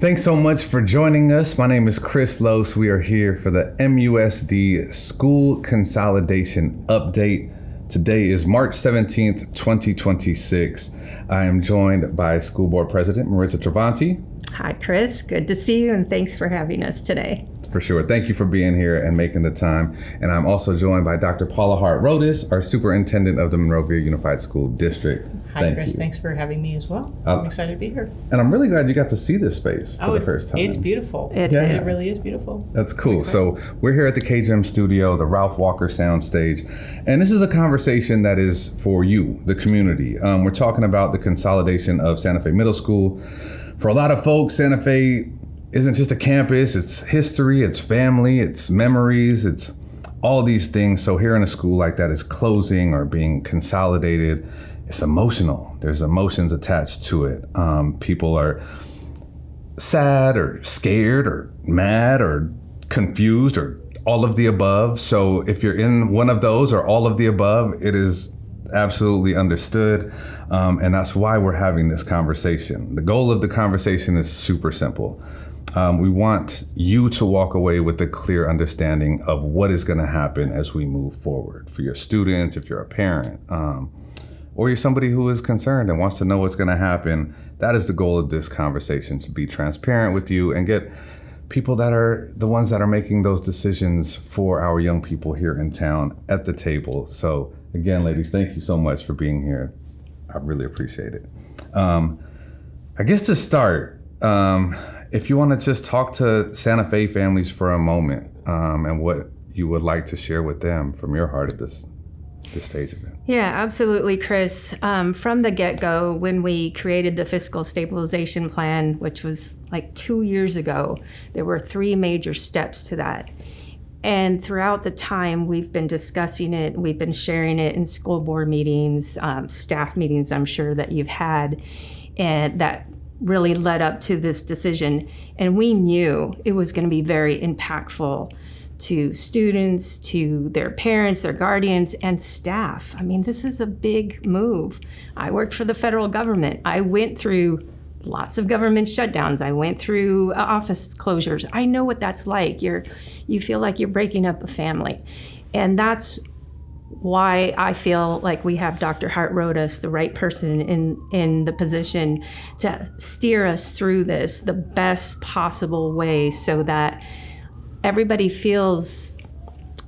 Thanks so much for joining us. My name is Chris Loos. We are here for the MUSD School Consolidation Update. Today is March 17th, 2026. I am joined by School Board President Maritza Travanti. Hi, Chris. Good to see you, and thanks for having us today. For sure. Thank you for being here and making the time. And I'm also joined by Dr. Paula Hart Rodas, our Superintendent of the Monrovia Unified School District. Hi, Chris. Thanks for having me as well. I'm excited to be here. And I'm really glad you got to see this space for the first time. It's beautiful. It really is beautiful. That's cool. So we're here at the KGEM studio, the Ralph Walker Soundstage. And this is a conversation that is for you, the community. We're talking about the consolidation of Santa Fe Middle School. For a lot of folks, Santa Fe isn't just a campus, it's history, it's family, it's memories, it's all these things. So hearing a school like that is closing or being consolidated, it's emotional. There's emotions attached to it. People are sad or scared or mad or confused or all of the above. So if you're in one of those or all of the above, it is absolutely understood. And that's why we're having this conversation. The goal of the conversation is super simple. We want you to walk away with a clear understanding of what is going to happen as we move forward for your students, if you're a parent, or you're somebody who is concerned and wants to know what's going to happen. That is the goal of this conversation, to be transparent with you and get people that are the ones that are making those decisions for our young people here in town at the table. So again, ladies, thank you so much for being here. I really appreciate it. I guess to start, if you want to just talk to Santa Fe families for a moment, and what you would like to share with them from your heart at this stage of it. Yeah, absolutely, Chris. From the get-go, when we created the fiscal stabilization plan, which was like 2 years ago, there were 3 major steps to that. And throughout the time, we've been discussing it, we've been sharing it in school board meetings, staff meetings, I'm sure that you've had, and that really led up to this decision. And we knew it was going to be very impactful to students, to their parents, their guardians, and staff. I mean, this is a big move. I worked for the federal government. I went through lots of government shutdowns. I went through office closures. I know what that's like. You feel like you're breaking up a family. And that's why I feel like we have Dr. Hart Rodas, the right person in the position to steer us through this the best possible way so that everybody feels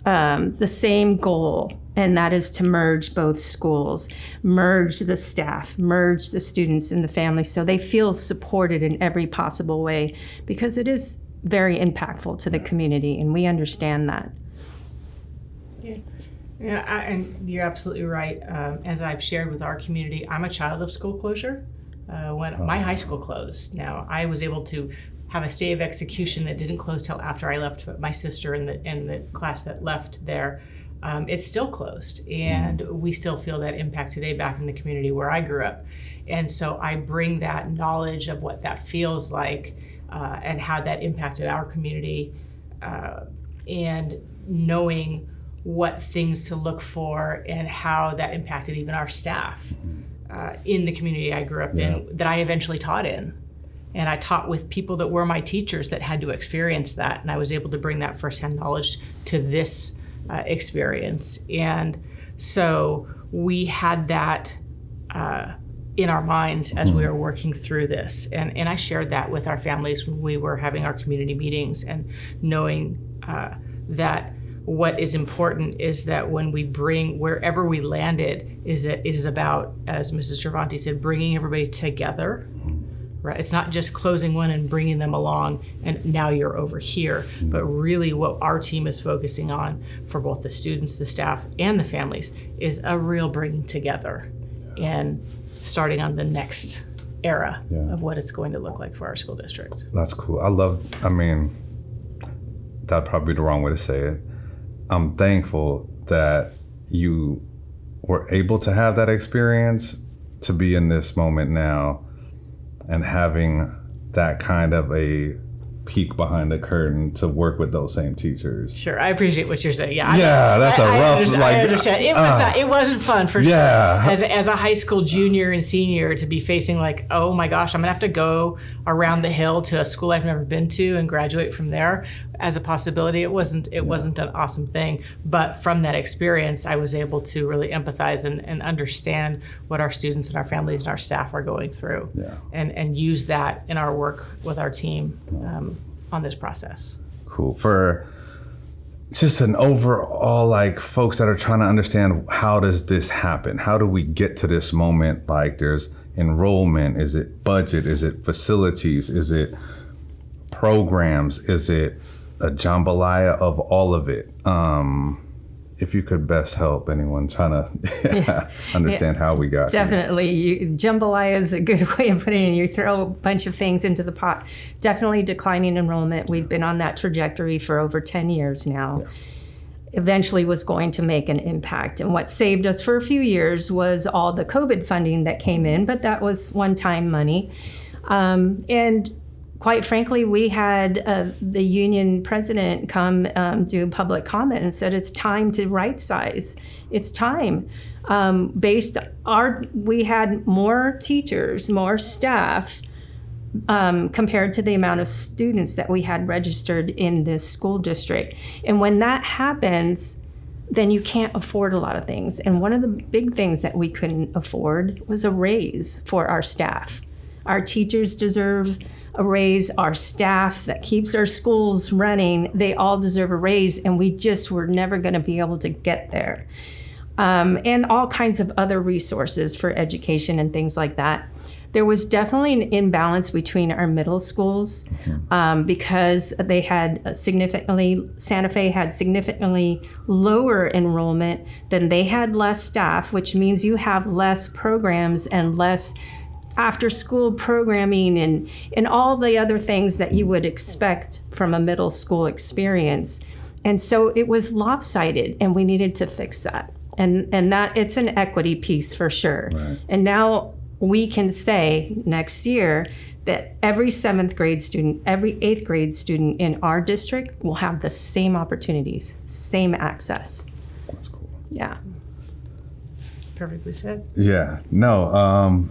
the same goal, and that is to merge both schools, merge the staff, merge the students and the families so they feel supported in every possible way, because it is very impactful to the community, and we understand that. Yeah, and you're absolutely right. As I've shared with our community, I'm a child of school closure. When my high school closed, now I was able to have a stay of execution that didn't close till after I left. My sister and the class that left there, it's still closed, and we still feel that impact today back in the community where I grew up. And so I bring that knowledge of what that feels like and how that impacted our community, and knowing what things to look for and how that impacted even our staff in the community I grew up in, that I eventually taught in. And I taught with people that were my teachers that had to experience that. And I was able to bring that firsthand knowledge to this experience. And so we had that in our minds as we were working through this. And I shared that with our families when we were having our community meetings, and knowing that what is important is that when we bring, wherever we landed, is that it is about, as Mrs. Travanti said, bringing everybody together. Right? It's not just closing one and bringing them along and now you're over here, but really what our team is focusing on for both the students, the staff, and the families is a real bringing together and starting on the next era of what it's going to look like for our school district. That's cool. That'd probably be the wrong way to say it. I'm thankful that you were able to have that experience, to be in this moment now and having that kind of a peek behind the curtain to work with those same teachers. Sure, I appreciate what you're saying. That's a rough. I understand. It was not. It wasn't fun for sure. As a high school junior and senior to be facing like, oh my gosh, I'm gonna have to go around the hill to a school I've never been to and graduate from there as a possibility. It wasn't an awesome thing. But from that experience, I was able to really empathize and understand what our students and our families and our staff are going through, and use that in our work with our team on this process. Cool. For just an overall, like, folks that are trying to understand, how does this happen? How do we get to this moment? Like, there's enrollment. Is it budget? Is it facilities? Is it programs? Is it a jambalaya of all of it? If you could best help anyone trying to understand how we got Definitely. Jambalaya is a good way of putting it. You throw a bunch of things into the pot. Definitely declining enrollment. We've been on that trajectory for over 10 years now. Eventually was going to make an impact. And what saved us for a few years was all the COVID funding that came in, but that was one-time money. And quite frankly, we had the union president come do a public comment and said it's time to right size. It's time. We had more teachers, more staff compared to the amount of students that we had registered in this school district. And when that happens, then you can't afford a lot of things. And one of the big things that we couldn't afford was a raise for our staff. Our teachers deserve a raise. Our staff that keeps our schools running, they all deserve a raise, and we just were never going to be able to get there. And all kinds of other resources for education and things like that. There was definitely an imbalance between our middle schools because they had Santa Fe had significantly lower enrollment than they had less staff, which means you have less programs and less after school programming and all the other things that you would expect from a middle school experience. And so it was lopsided, and we needed to fix that. And that it's an equity piece for sure. Right. And now we can say next year that every 7th grade student, every 8th grade student in our district will have the same opportunities, same access. That's cool. Yeah. Perfectly said. Yeah. No.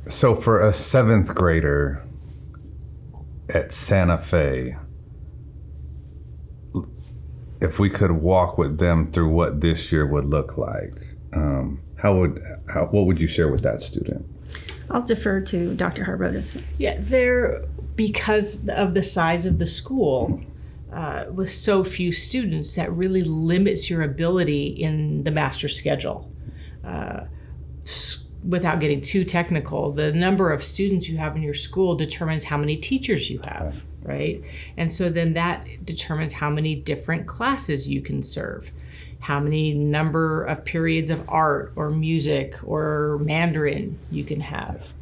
So for a 7th grader at Santa Fe, if we could walk with them through what this year would look like, what would you share with that student? I'll defer to Dr. Hart Rodas. Yeah, because of the size of the school, with so few students, that really limits your ability in the master schedule. Without getting too technical, the number of students you have in your school determines how many teachers you have, right? And so then that determines how many different classes you can serve, how many number of periods of art or music or Mandarin you can have.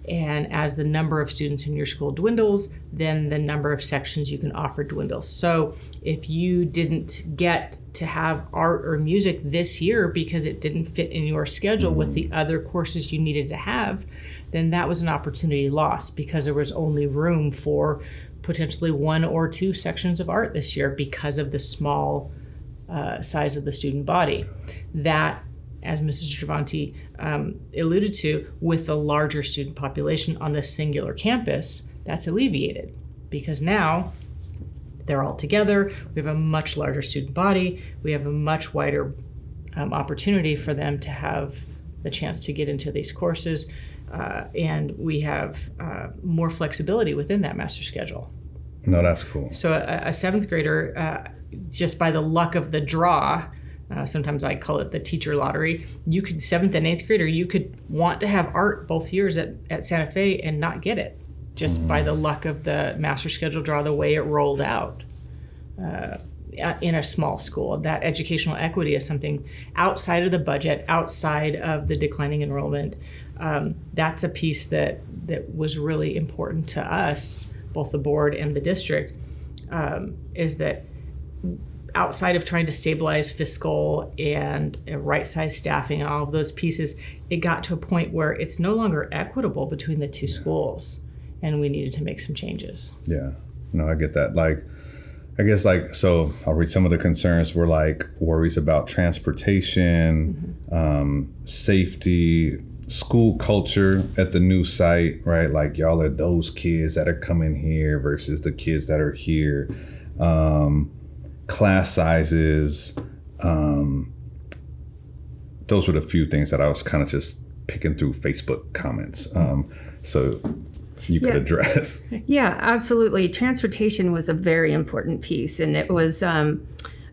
And as the number of students in your school dwindles, then the number of sections you can offer dwindles. So if you didn't get to have art or music this year because it didn't fit in your schedule with the other courses you needed to have, then that was an opportunity lost because there was only room for potentially 1 or 2 sections of art this year because of the small size of the student body. That, as Mrs. Travanti alluded to, with the larger student population on the singular campus, that's alleviated because now they're all together. We have a much larger student body. We have a much wider opportunity for them to have the chance to get into these courses. And we have more flexibility within that master schedule. No, that's cool. So a 7th grader, just by the luck of the draw, sometimes I call it the teacher lottery, 7th and 8th grader, you could want to have art both years at Santa Fe and not get it. Just by the luck of the master schedule draw, the way it rolled out in a small school. That educational equity is something outside of the budget, outside of the declining enrollment. That's a piece that was really important to us, both the board and the district, is that outside of trying to stabilize fiscal and right-size staffing and all of those pieces, it got to a point where it's no longer equitable between the two schools. And we needed to make some changes. Yeah. No, I get that. Like, I guess so I'll read some of the concerns were like worries about transportation, safety, school culture at the new site, right? Like y'all are those kids that are coming here versus the kids that are here. Class sizes. Those were the few things that I was kind of just picking through Facebook comments. So you could address. Yeah, absolutely. Transportation was a very important piece, and it was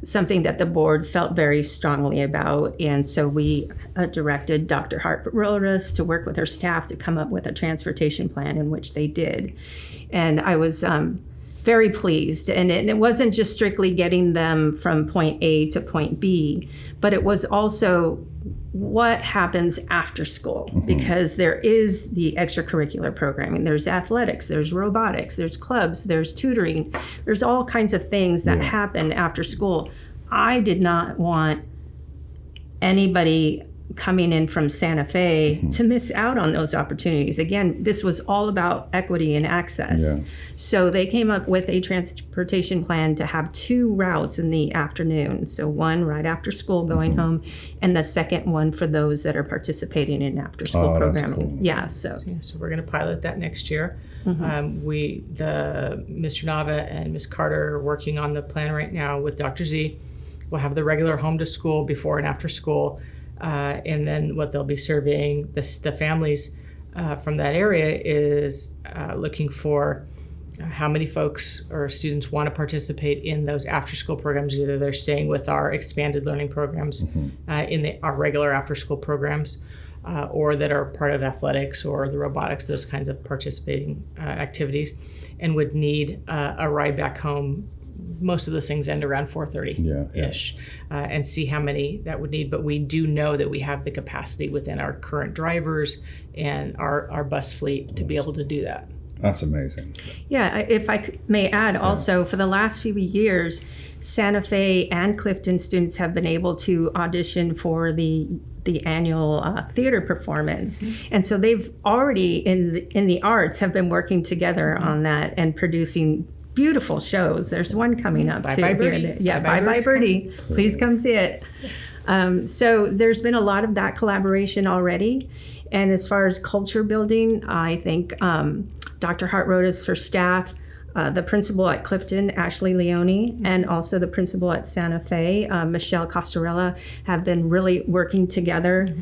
something that the board felt very strongly about. And so we directed Dr. Hart Rodas to work with her staff to come up with a transportation plan, in which they did. And I was very pleased. And it wasn't just strictly getting them from point A to point B, but it was also what happens after school, because there is the extracurricular programming. There's athletics, there's robotics, there's clubs, there's tutoring. There's all kinds of things that happen after school. I did not want anybody coming in from Santa Fe to miss out on those opportunities. Again, this was all about equity and access. Yeah. So they came up with a transportation plan to have 2 routes in the afternoon. So one right after school going home, and the second one for those that are participating in after school programming. Cool. Yeah, so we're going to pilot that next year. Mr. Nava and Ms. Carter are working on the plan right now with Dr. Z. We'll have the regular home to school before and after school. And then what they'll be serving the families from that area is looking for how many folks or students want to participate in those after-school programs. Either they're staying with our expanded learning programs in our regular after-school programs, or that are part of athletics or the robotics, those kinds of participating activities, and would need a ride back home. Most of those things end around 4:30-ish, and see how many that would need. But we do know that we have the capacity within our current drivers and our bus fleet to be able to do that. That's amazing. Yeah, if I may add also, for the last few years, Santa Fe and Clifton students have been able to audition for the annual theater performance. And so they've already, in the arts, have been working together on that and producing beautiful shows. There's one coming up too. Bye Birdie. Yeah, Bye Birdie. Please come see it. So there's been a lot of that collaboration already. And as far as culture building, I think Dr. Hart Rodas, her staff, the principal at Clifton, Ashley Leone, and also the principal at Santa Fe, Michelle Costarella, have been really working together.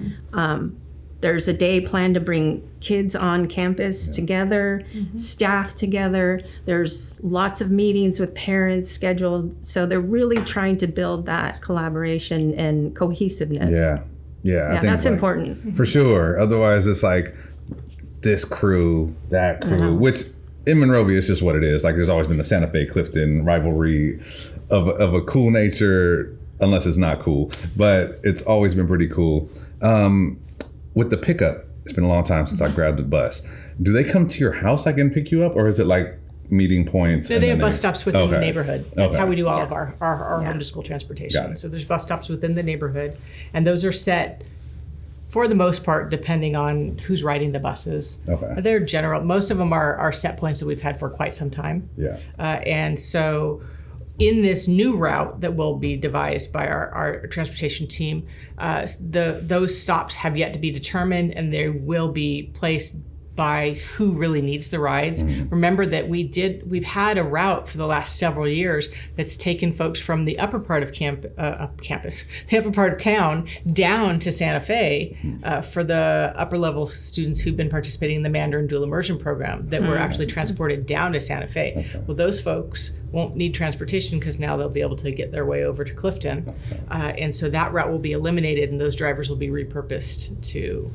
There's a day planned to bring kids on campus together, staff together. There's lots of meetings with parents scheduled. So they're really trying to build that collaboration and cohesiveness. Yeah, I think that's important. For sure. Otherwise, it's like this crew, that crew, which in Monrovia is just what it is. Like there's always been the Santa Fe Clifton rivalry of a cool nature, unless it's not cool. But it's always been pretty cool. With the pickup, it's been a long time since I grabbed the bus. Do they come to your house and pick you up, or is it like meeting points? No, they have bus stops within the neighborhood. That's how we do all of our home to school transportation. So there's bus stops within the neighborhood, and those are set for the most part depending on who's riding the buses. They're general. Most of them are set points that we've had for quite some time. And so in this new route that will be devised by our transportation team, those stops have yet to be determined, and they will be placed by who really needs the rides. Remember that we've had a route for the last several years that's taken folks from the upper part of campus, the upper part of town, down to Santa Fe for the upper level students who've been participating in the Mandarin dual immersion program that were actually transported down to Santa Fe. Well, those folks won't need transportation because now they'll be able to get their way over to Clifton. And so that route will be eliminated, and those drivers will be repurposed to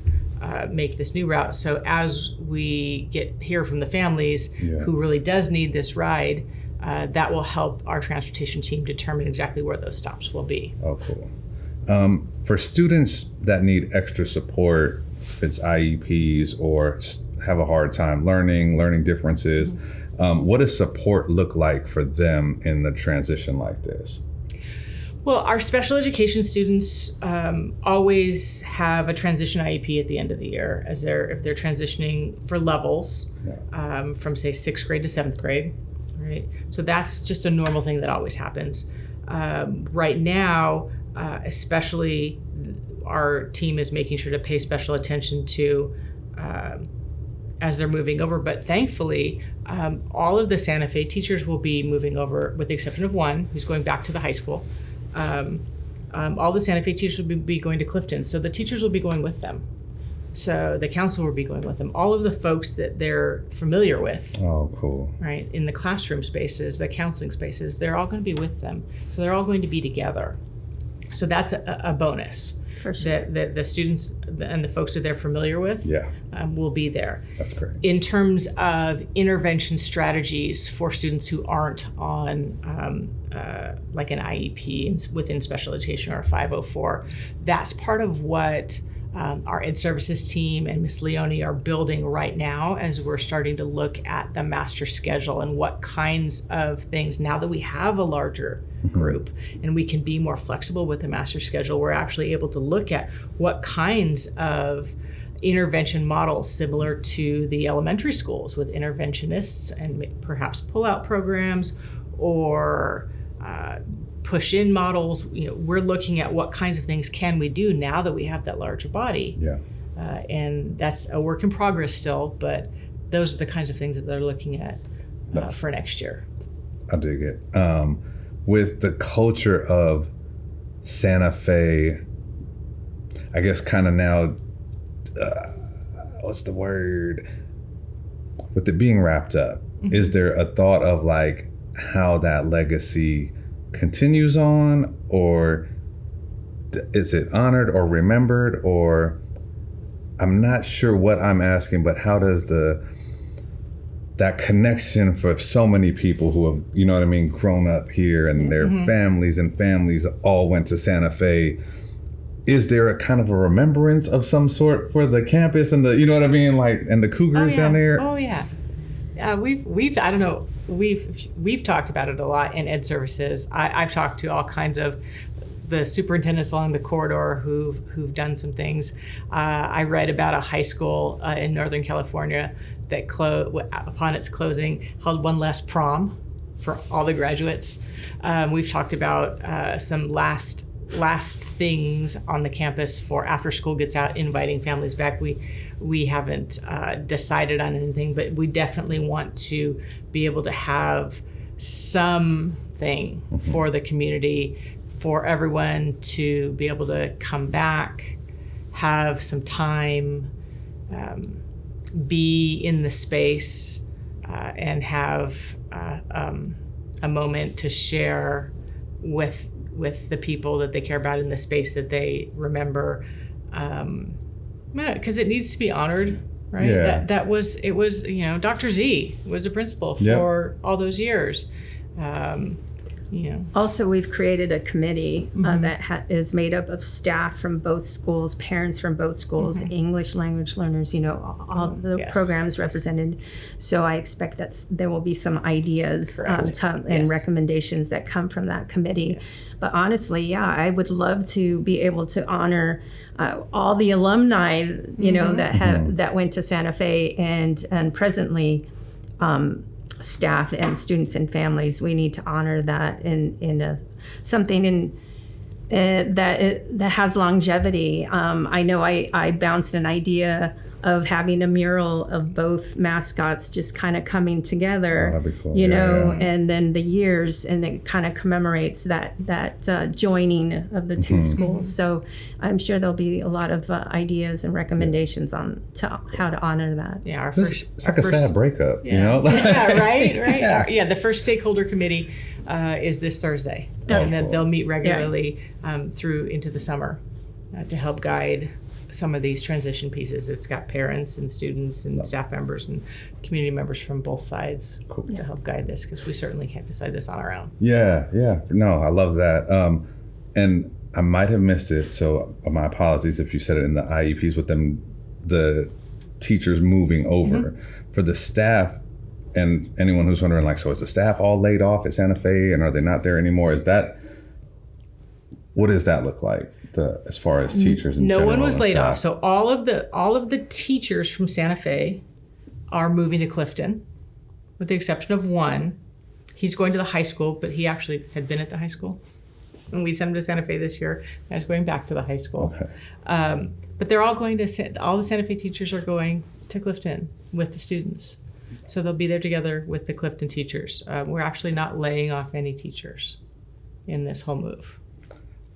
make this new route. So as we hear from the families who really does need this ride, that will help our transportation team determine exactly where those stops will be. Oh, cool. For students that need extra support, if it's IEPs or just have a hard time learning differences, what does support look like for them in the transition like this? Well, our special education students always have a transition IEP at the end of the year, if they're transitioning for levels from say 6th grade to 7th grade. right? So that's just a normal thing that always happens. Right now, especially our team is making sure to pay special attention to as they're moving over. But thankfully, all of the Santa Fe teachers will be moving over, with the exception of one who's going back to the high school. All the Santa Fe teachers will be going to Clifton, so the teachers will be going with them. So the council will be going with them. All of the folks that they're familiar with, Oh, cool. right, in the classroom spaces, the counseling spaces, they're all going to be with them. So they're all going to be together. So that's a bonus. For sure. That the students and the folks that they're familiar with Yeah. will be there. That's great. In terms of intervention strategies for students who aren't on like an IEP within special education or a 504, that's part of what our Ed Services team and Ms. Leone are building right now as we're starting to look at the master schedule and what kinds of things, now that we have a larger group and we can be more flexible with the master schedule, we're actually able to look at what kinds of intervention models similar to the elementary schools with interventionists and perhaps pull-out programs or push-in models. We're looking at what kinds of things can we do now that we have that larger body. Yeah. And that's a work in progress still, but those are the kinds of things that they're looking at for next year. I dig it. With the culture of Santa Fe, I guess kind of now, what's the word? With it being wrapped up, is there a thought of like how that legacy continues on, or is it honored or remembered, or I'm not sure what I'm asking, but how does that connection for so many people who have, you know what I mean, grown up here and their families all went to Santa Fe, is there a kind of a remembrance of some sort for the campus and the, you know what I mean, like, and the Cougars down there? Oh yeah. We've I don't know, we've talked about it a lot in Ed Services. I've talked to all kinds of the superintendents along the corridor who've done some things. I read about a high school in Northern California that upon its closing held one last prom for all the graduates. We've talked about some last things on the campus for after school gets out, inviting families back. We haven't decided on anything, but we definitely want to be able to have something for the community, for everyone to be able to come back, have some time, be in the space, and have a moment to share with the people that they care about in the space that they remember. Because it needs to be honored, right? Yeah. It was, Dr. Z was a principal for all those years. Also, we've created a committee that is made up of staff from both schools, parents from both schools, English language learners, all the programs represented. So I expect that there will be some ideas and recommendations that come from that committee. But honestly, I would love to be able to honor all the alumni, that went to Santa Fe and presently staff and students and families. We need to honor that in something that has longevity. I know I bounced an idea of having a mural of both mascots just kind of coming together, that'd be cool. And then the years, and it kind of commemorates that joining of the two schools. So I'm sure there'll be a lot of ideas and recommendations on how to honor that. Yeah, It's like a sad breakup, yeah, right. The first stakeholder committee is this Thursday, and then they'll meet regularly through into the summer to help guide some of these transition pieces. It's got parents and students and staff members and community members from both sides to help guide this, because we certainly can't decide this on our own. Yeah. No, I love that. And I might have missed it, so my apologies if you said it in the IEPs with them, the teachers moving over. For the staff and anyone who's wondering, like, so is the staff all laid off at Santa Fe and are they not there anymore? What does that look like as far as teachers and no one was laid off. So all of the teachers from Santa Fe are moving to Clifton, with the exception of one He's going to the high school, but he actually had been at the high school. And we sent him to Santa Fe this year. Now he's going back to the high school. Okay. But they're all going to, all the Santa Fe teachers are going to Clifton with the students. So they'll be there together with the Clifton teachers. We're actually not laying off any teachers in this whole move.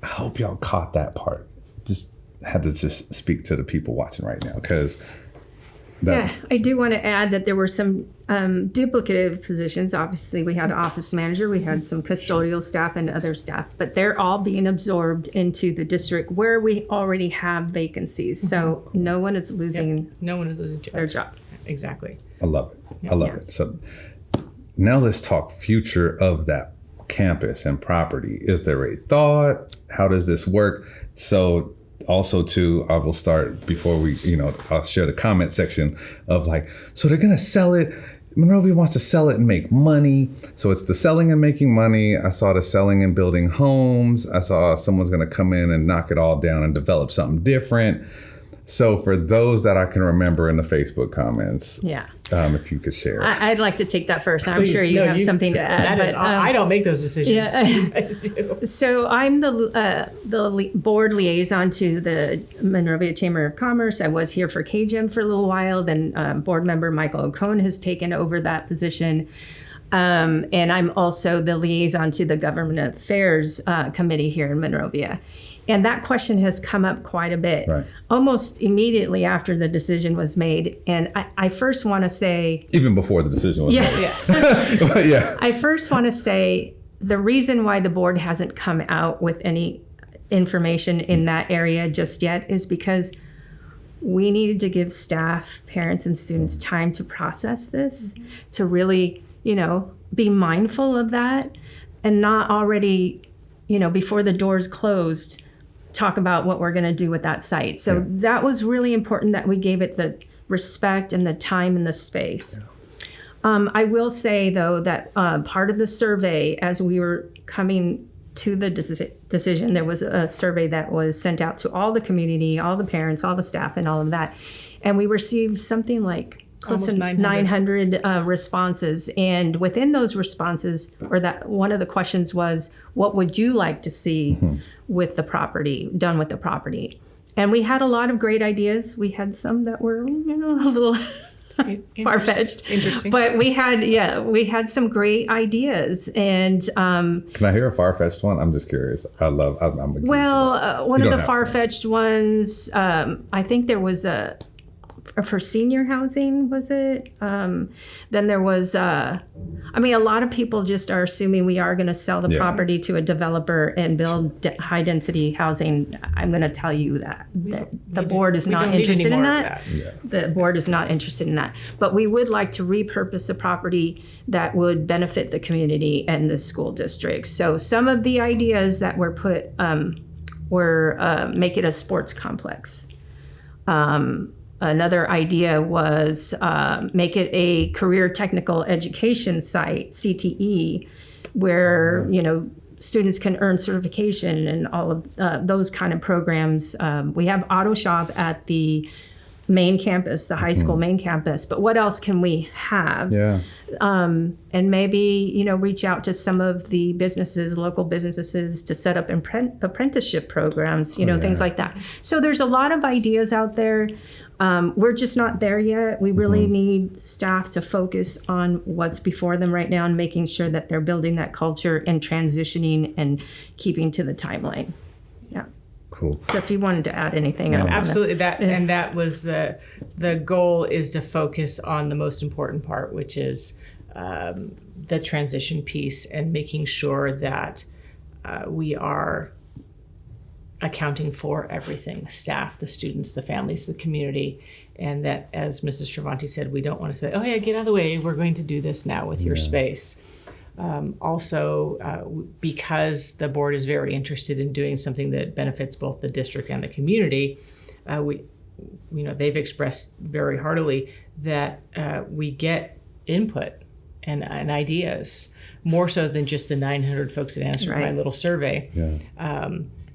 I hope y'all caught that part. Just had to just speak to the people watching right now, because yeah, I do want to add that there were some duplicative positions. Obviously, we had an office manager, we had some custodial staff and other staff, but they're all being absorbed into the district where we already have vacancies. So no one is losing No one is losing their job. Exactly. I love it. I love it. So now let's talk future of that campus and property. Is there a thought? How does this work? So also too, I will start before we, I'll share the comment section of like, so they're going to sell it. Monrovia wants to sell it and make money. So it's the selling and making money. I saw the selling and building homes. I saw someone's going to come in and knock it all down and develop something different. So for those that I can remember in the Facebook comments, if you could share. I'd like to take that first. I'm Please. sure you have something to add. But I don't make those decisions. Yeah. You guys do. So I'm the board liaison to the Monrovia Chamber of Commerce. I was here for KGEM for a little while. Then board member Michael O'Cone has taken over that position. And I'm also the liaison to the Government Affairs Committee here in Monrovia. And that question has come up quite a bit, almost immediately after the decision was made. And I first want to say... Even before the decision was made. I first want to say the reason why the board hasn't come out with any information in that area just yet is because we needed to give staff, parents, and students time to process this, to really, be mindful of that and not already, before the doors closed, talk about what we're going to do with that site. So that was really important that we gave it the respect and the time and the space. I will say, though, that part of the survey, as we were coming to the decision, there was a survey that was sent out to all the community, all the parents, all the staff, and all of that. And we received something like close to 900 responses. And within those responses, or that one of the questions was, what would you like to see with the property, done with the property? And we had a lot of great ideas. We had some that were, a little far-fetched. Interesting. But we had some great ideas. And can I hear a far-fetched one? I'm just curious. I'm one of the far-fetched ones, I think there was for senior housing, was it? Then there was, a lot of people just are assuming we are going to sell the property to a developer and build high density housing. I'm going to tell you that the board is not interested in that. The board is not interested in that. But we would like to repurpose the property that would benefit the community and the school districts. So some of the ideas that were put were make it a sports complex. Another idea was make it a career technical education site, CTE, where students can earn certification and all of those kind of programs. We have auto shop at the main campus, the high school main campus, but what else can we have? And maybe reach out to some of the businesses, local businesses, to set up apprenticeship programs, things like that. So there's a lot of ideas out there. We're just not there yet. We really need staff to focus on what's before them right now and making sure that they're building that culture and transitioning and keeping to the timeline. Yeah. Cool. So if you wanted to add anything else. Absolutely. And that was the goal, is to focus on the most important part, which is the transition piece, and making sure that we are accounting for everything: staff, the students, the families, the community. And that, as Mrs. Travanti said, we don't want to say, oh yeah, get out of the way, we're going to do this now with your space. Because the board is very interested in doing something that benefits both the district and the community, they've expressed very heartily that we get input and ideas, more so than just the 900 folks that answered my little survey.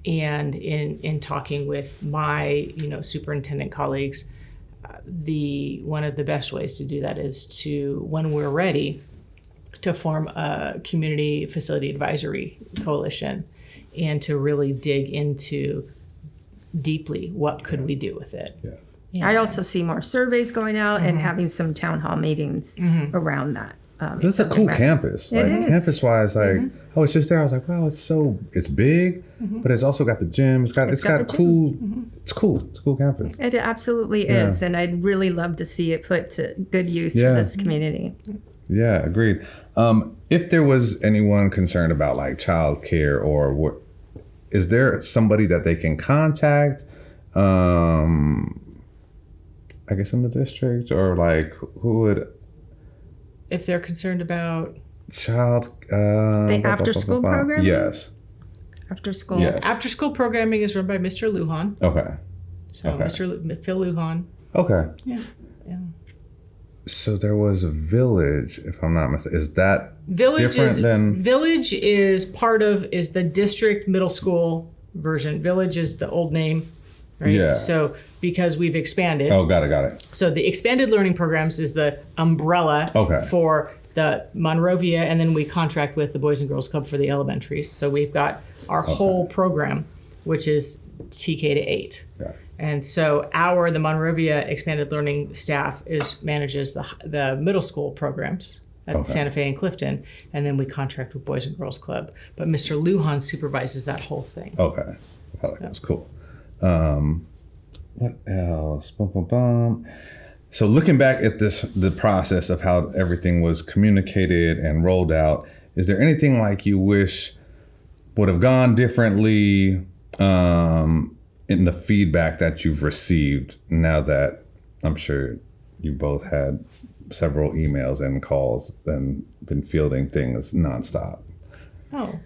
And in talking with my superintendent colleagues, one of the best ways to do that is to, when we're ready, to form a community facility advisory coalition and to really dig into deeply what could we do with it. Yeah. Yeah. I also see more surveys going out and having some town hall meetings around that. This is a cool campus. It is. Campus-wise, I was just there. I was like, wow, it's big, but it's also got the gym. It's got cool. It's cool. It's a cool campus. It absolutely is, and I'd really love to see it put to good use for this community. Yeah, agreed. If there was anyone concerned about like child care or what, is there somebody that they can contact? I guess in the district, or like who would? If they're concerned about child the after school program? Yes. After school. Yes. After school programming is run by Mr. Lujan. Okay. So Mr. Phil Lujan. Okay. Yeah. So there was a Village, if I'm not mistaken. Is that Village different Village is the district middle school version. Village is the old name, right? Yeah. So because we've expanded. Oh, got it. So the expanded learning programs is the umbrella for the Monrovia, and then we contract with the Boys and Girls Club for the elementaries. So we've got our whole program, which is TK to 8. Yeah. And so the Monrovia expanded learning staff manages the middle school programs at Santa Fe and Clifton, and then we contract with Boys and Girls Club. But Mr. Lujan supervises that whole thing. Okay. That's cool. What else? So looking back at the process of how everything was communicated and rolled out, is there anything like you wish would have gone differently in the feedback that you've received now that I'm sure you both had several emails and calls and been fielding things nonstop? Oh.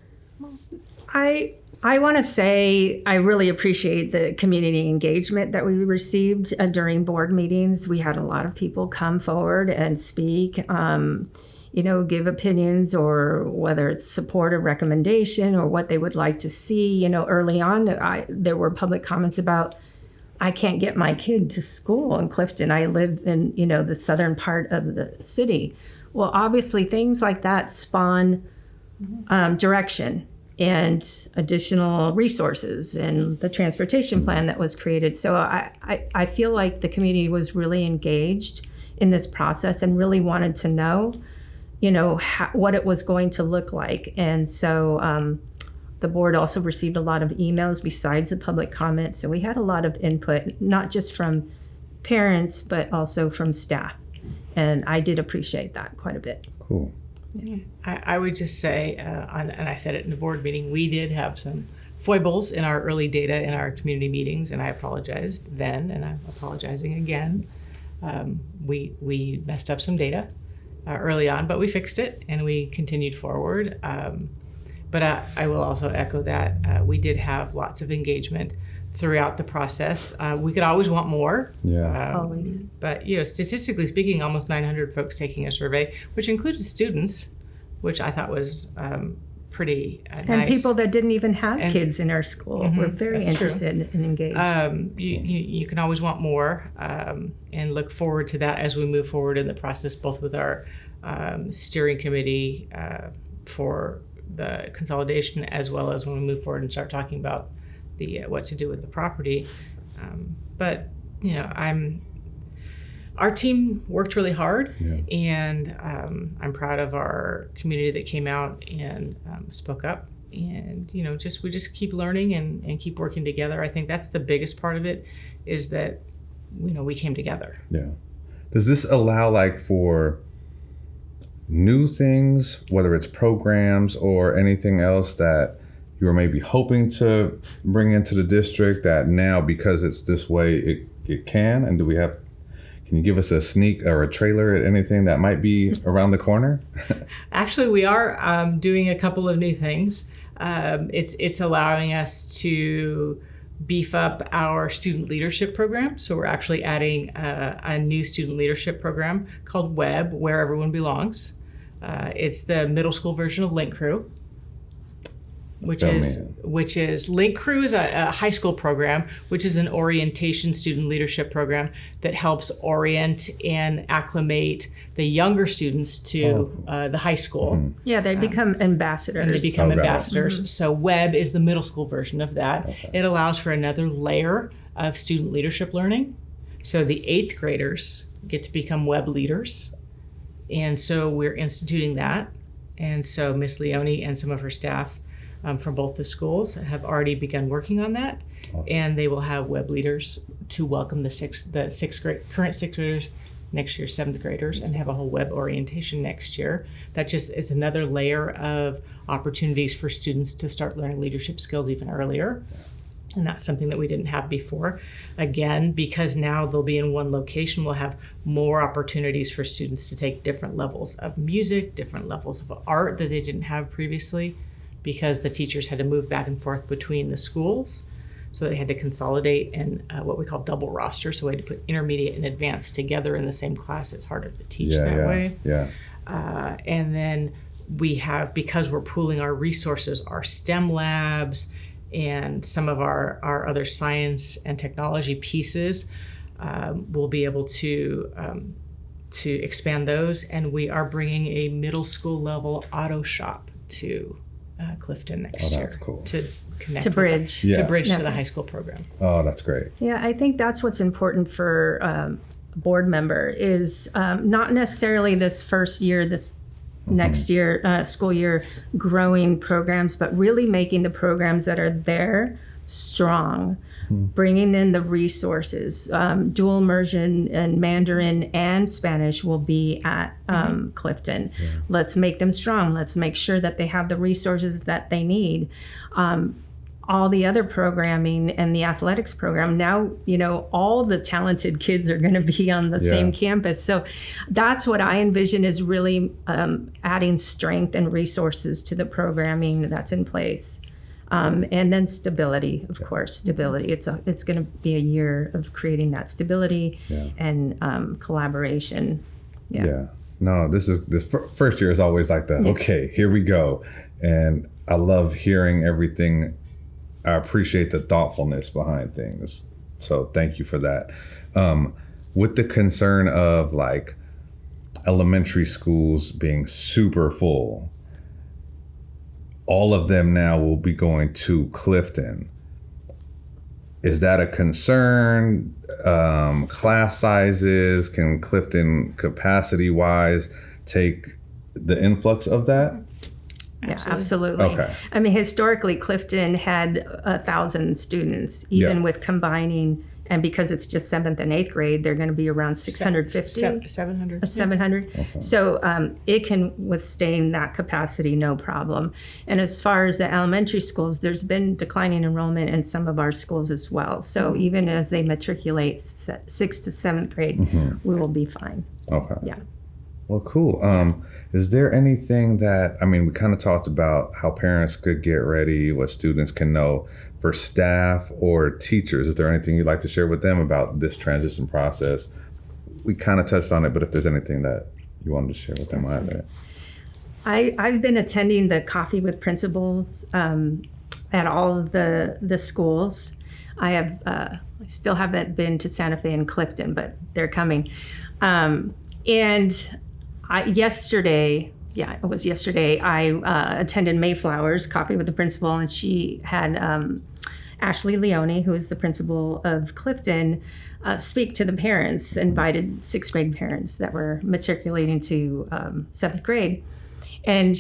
I want to say I really appreciate the community engagement that we received during board meetings. We had a lot of people come forward and speak, give opinions, or whether it's support or recommendation or what they would like to see. Early on, there were public comments about, I can't get my kid to school in Clifton. I live in, the southern part of the city. Well, obviously things like that spawn direction and additional resources and the transportation plan that was created. So I feel like the community was really engaged in this process and really wanted to know, what it was going to look like. And so the board also received a lot of emails besides the public comments. So we had a lot of input, not just from parents, but also from staff. And I did appreciate that quite a bit. Cool. Yeah. I would just say, and I said it in the board meeting, we did have some foibles in our early data in our community meetings, and I apologized then, and I'm apologizing again. We messed up some data early on, but we fixed it, and we continued forward. But I will also echo that we did have lots of engagement throughout the process. We could always want more. Yeah. Always. But, statistically speaking, almost 900 folks taking a survey, which included students, which I thought was pretty nice. And people that didn't even have kids in our school were very interested and engaged. You can always want more, and look forward to that as we move forward in the process, both with our steering committee for the consolidation, as well as when we move forward and start talking about the what to do with the property. But our team worked really hard, and I'm proud of our community that came out and spoke up. And we just keep learning and keep working together. I think that's the biggest part of it, is that we came together. Yeah. Does this allow for new things, whether it's programs or anything else that you were maybe hoping to bring into the district that now, because it's this way, it can? And can you give us a sneak or a trailer at anything that might be around the corner? Actually, we are doing a couple of new things. It's allowing us to beef up our student leadership program. So we're actually adding a new student leadership program called WEB, Where Everyone Belongs. It's the middle school version of Link Crew. which is Link Crew is a high school program, which is an orientation student leadership program that helps orient and acclimate the younger students to the high school. Yeah, they become ambassadors. And they become ambassadors. So Web is the middle school version of that. It allows for another layer of student leadership learning. So the 8th graders get to become Web leaders. And so we're instituting that. And so Miss Leone and some of her staff from both the schools have already begun working on that. Awesome. And they will have Web leaders to welcome the current 6th graders, next year 7th graders, and have a whole Web orientation next year. That just is another layer of opportunities for students to start learning leadership skills even earlier. And that's something that we didn't have before. Again, because now they'll be in one location, we'll have more opportunities for students to take different levels of music, different levels of art that they didn't have previously, because the teachers had to move back and forth between the schools. So they had to consolidate in what we call double roster. So we had to put intermediate and advanced together in the same class. It's harder to teach way. Yeah. And then we have, because we're pooling our resources, our STEM labs, and some of our other science and technology pieces, we'll be able to expand those. And we are bringing a middle school level auto shop to Clifton next year. That's cool. To connect. To bridge. To bridge to the high school program. Oh, that's great. Yeah, I think that's what's important for a board member is not necessarily this first year, this next year, school year, growing programs, but really making the programs that are there strong, bringing in the resources. Dual immersion and Mandarin and Spanish will be at Clifton. Yeah. Let's make them strong. Let's make sure that they have the resources that they need. All the other programming and the athletics program, now, all the talented kids are going to be on the same campus. So that's what I envision is really adding strength and resources to the programming that's in place. And then stability, of course, stability. It's going to be a year of creating that stability and collaboration. Yeah. No, this first year is always like okay, here we go. And I love hearing everything. I appreciate the thoughtfulness behind things. So thank you for that. With the concern of elementary schools being super full, all of them now will be going to Clifton. Is that a concern? Class sizes, can Clifton capacity wise take the influx of that? Yeah, absolutely. Okay. I mean, historically, Clifton had 1,000 students, even with combining, and because it's just 7th and 8th grade, they're going to be around 650. 700. Or 700. Okay. So it can withstand that capacity, no problem. And as far as the elementary schools, there's been declining enrollment in some of our schools as well. So even as they matriculate 6th to 7th grade, we will be fine. Okay. Yeah. Well, cool. Is there anything that, we kind of talked about how parents could get ready, what students can know. For staff or teachers, is there anything you'd like to share with them about this transition process? We kind of touched on it, but if there's anything that you wanted to share with them, I've been attending the Coffee with Principals at all of the schools. I still haven't been to Santa Fe and Clifton, but they're coming. Yesterday, I attended Mayflower's Coffee with the Principal, and she had Ashley Leone, who is the principal of Clifton, speak to the parents, invited 6th grade parents that were matriculating to 7th grade. And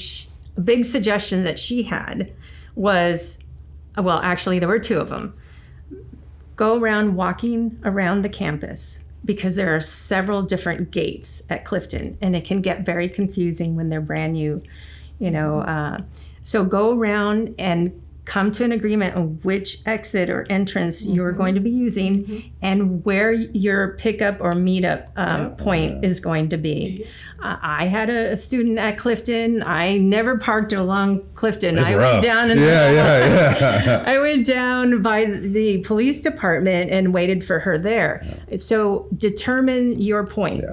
a big suggestion that she had was, well, actually, there were 2 of them. Go around walking around the campus, because there are several different gates at Clifton, and it can get very confusing when they're brand new, So go around and come to an agreement on which exit or entrance you're going to be using and where your pickup or meetup point is going to be. I had a student at Clifton. I never parked along Clifton. It's I rough. went down and I went down by the police department and waited for her there. So determine your point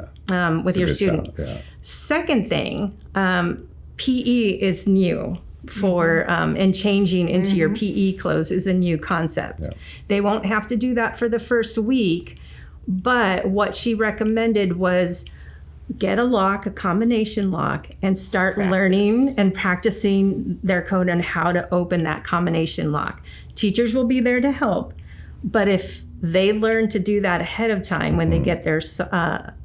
with your student. Second thing, PE is new. for and changing into your PE clothes is a new concept. Yeah. They won't have to do that for the first week, but what she recommended was get a lock, a combination lock, and start learning and practicing their code on how to open that combination lock. Teachers will be there to help, but if they learn to do that ahead of time when they get their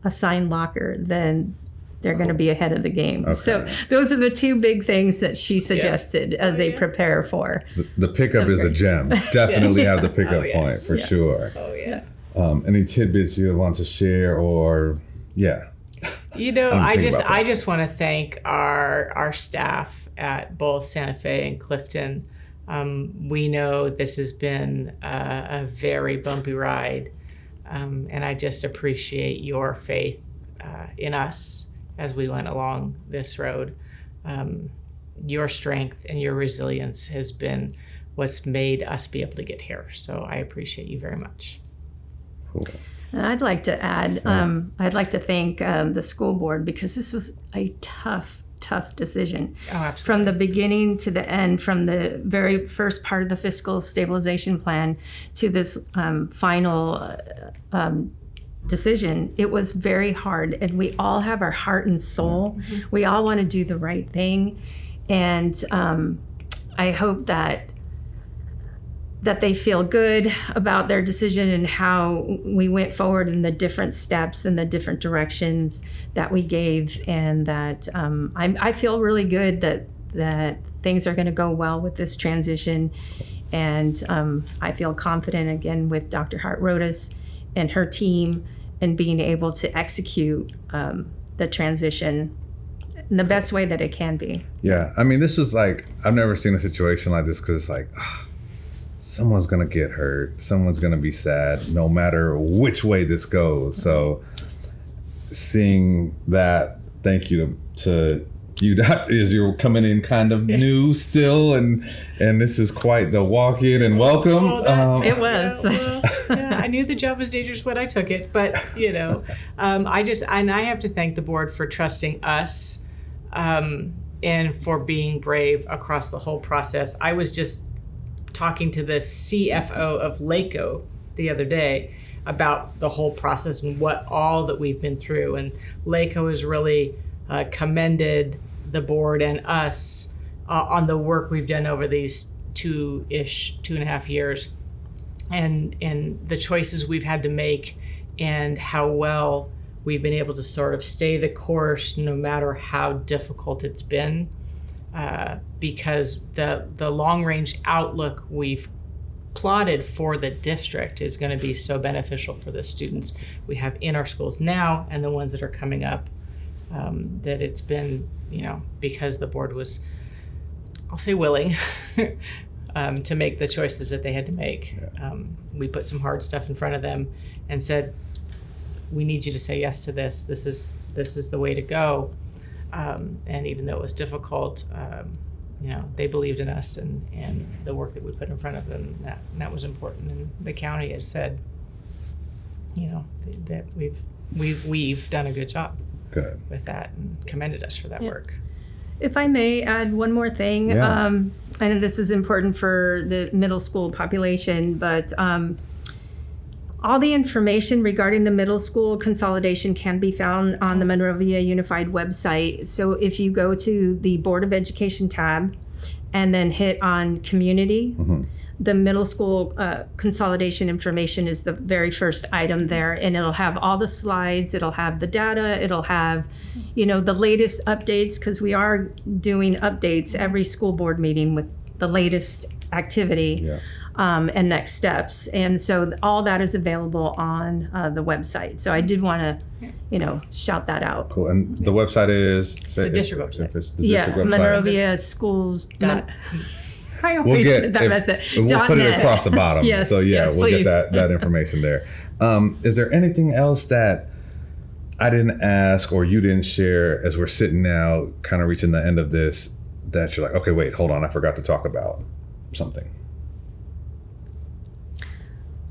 assigned locker, then they're going to be ahead of the game. Okay. So those are the two big things that she suggested as they prepare for. The pickup is a gem. Definitely have the pickup point for Yeah. sure. Oh, yeah. Any tidbits you want to share or, You know, I'm I thinking about that. just want to thank our staff at both Santa Fe and Clifton. We know this has been a very bumpy ride, and I just appreciate your faith in us as we went along this road. Your strength and your resilience has been what's made us be able to get here. So I appreciate you very much. cool. And I'd like to add, I'd like to thank the school board because this was a tough decision. Oh, absolutely. From the beginning to the end, from the very first part of the fiscal stabilization plan to this final decision, it was very hard. And we all have our heart and soul. Mm-hmm. We all want to do the right thing. And I hope that they feel good about their decision and how we went forward in the different steps and the different directions that we gave, and that I feel really good that things are going to go well with this transition, and I feel confident again with Dr. Hart Rodas and her team and being able to execute the transition in the best way that it can be. Yeah, I mean, this was like, I've never seen a situation like this because it's like, someone's going to get hurt. Someone's going to be sad no matter which way this goes. So seeing that, thank you to you, Doctor, as you're coming in kind of new still. And this is quite the walk in and welcome. It was. I knew the job was dangerous when I took it, but I have to thank the board for trusting us and for being brave across the whole process. I was just talking to the CFO of LACO the other day about the whole process and what all that we've been through. And LACO has really commended the board and us on the work we've done over these 2.5 years, and the choices we've had to make, and how well we've been able to sort of stay the course no matter how difficult it's been. Because the long-range outlook we've plotted for the district is going to be so beneficial for the students we have in our schools now and the ones that are coming up, that it's been, because the board was, I'll say, willing to make the choices that they had to make. Yeah. We put some hard stuff in front of them and said, we need you to say yes to this. This is the way to go. And even though it was difficult, they believed in us and the work that we put in front of them. That was important. And the county has said, that we've done a good job with that and commended us for that work. If I may add one more thing, Yeah. I know this is important for the middle school population, but all the information regarding the middle school consolidation can be found on the Monrovia Unified website. So if you go to the Board of Education tab and then hit on community, the middle school consolidation information is the very first item there, and it'll have all the slides, it'll have the data, it'll have, the latest updates, because we are doing updates every school board meeting with the latest activity. Yeah. And next steps. And so all that is available on the website. So I did want to, shout that out. Cool. And the website is? The district website. If it's the district website. Monrovia Schools. I always We'll get we'll put it across the bottom. Yes, So yes, we'll please. get that information there. Is there anything else that I didn't ask or you didn't share as we're sitting now, kind of reaching the end of this, that you're like, okay, wait, hold on, I forgot to talk about something?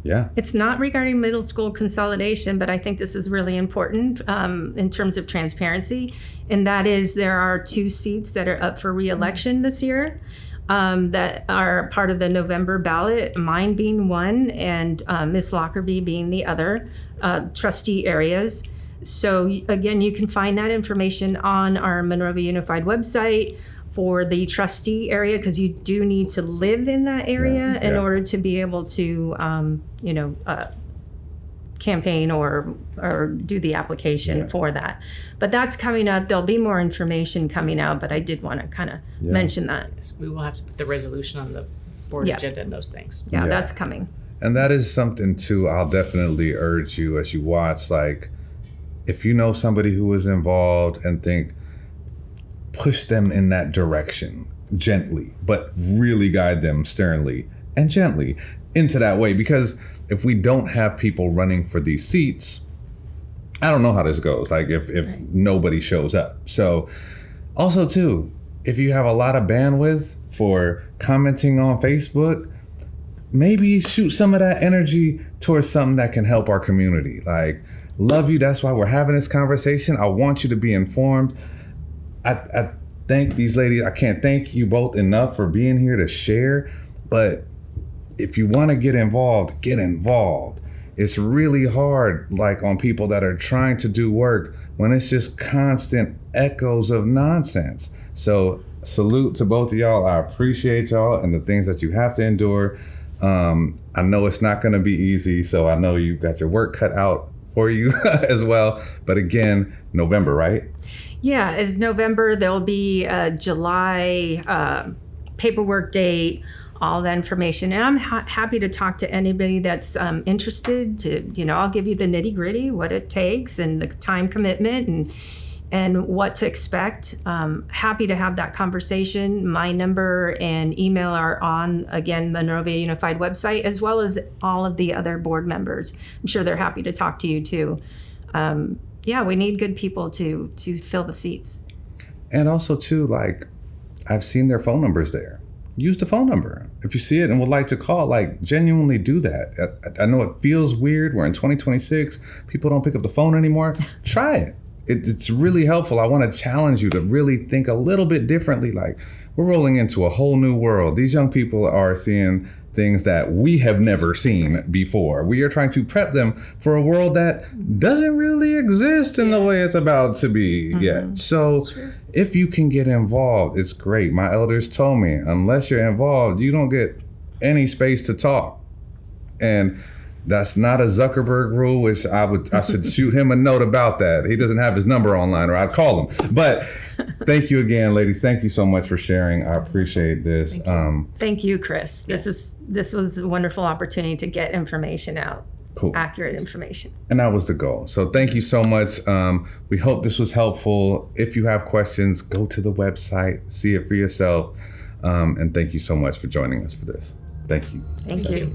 Yeah. It's not regarding middle school consolidation, but I think this is really important in terms of transparency. And that is, there are 2 seats that are up for re-election this year that are part of the November ballot, mine being one and Ms. Lockerbie being the other, trustee areas. So again, you can find that information on our Monrovia Unified website for the trustee area, because you do need to live in that area in order to be able to, campaign or do the application for that. But that's coming up. There'll be more information coming out, but I did want to kind of mention that. Yes, we will have to put the resolution on the board agenda and those things. Yeah, that's coming. And that is something too, I'll definitely urge you as you watch, like, if you know somebody who is involved and think, push them in that direction gently, but really guide them sternly and gently into that way. Because if we don't have people running for these seats, I don't know how this goes, like if nobody shows up. So also too, if you have a lot of bandwidth for commenting on Facebook, maybe shoot some of that energy towards something that can help our community. Like, love you, that's why we're having this conversation. I want you to be informed. I thank these ladies. I can't thank you both enough for being here to share. But if you want to get involved, get involved. It's really hard, like on people that are trying to do work when it's just constant echoes of nonsense. So salute to both of y'all. I appreciate y'all and the things that you have to endure. I know it's not going to be easy, so I know you've got your work cut out for you as well. But again, November, right? Yeah, it's November. There'll be a July paperwork date, all that information. And I'm happy to talk to anybody that's interested to, I'll give you the nitty gritty, what it takes and the time commitment and what to expect. Happy to have that conversation. My number and email are on, again, Monrovia Unified website, as well as all of the other board members. I'm sure they're happy to talk to you too. We need good people to fill the seats. And also too, like, I've seen their phone numbers there. Use the phone number. If you see it and would like to call, like, genuinely do that. I know it feels weird. We're in 2026. People don't pick up the phone anymore. Try it. It's really helpful. I want to challenge you to really think a little bit differently. Like, we're rolling into a whole new world. These young people are seeing things that we have never seen before. We are trying to prep them for a world that doesn't really exist in the way it's about to be yet. So if you can get involved, it's great. My elders told me, unless you're involved, you don't get any space to talk. And that's not a Zuckerberg rule, which I should shoot him a note about that. He doesn't have his number online, or I'd call him. But thank you again, ladies. Thank you so much for sharing. I appreciate this. Thank you, Chris. Yeah. This was a wonderful opportunity to get information out. Cool. Accurate information. And that was the goal. So thank you so much. We hope this was helpful. If you have questions, go to the website, see it for yourself. And thank you so much for joining us for this. Thank you. Thank you.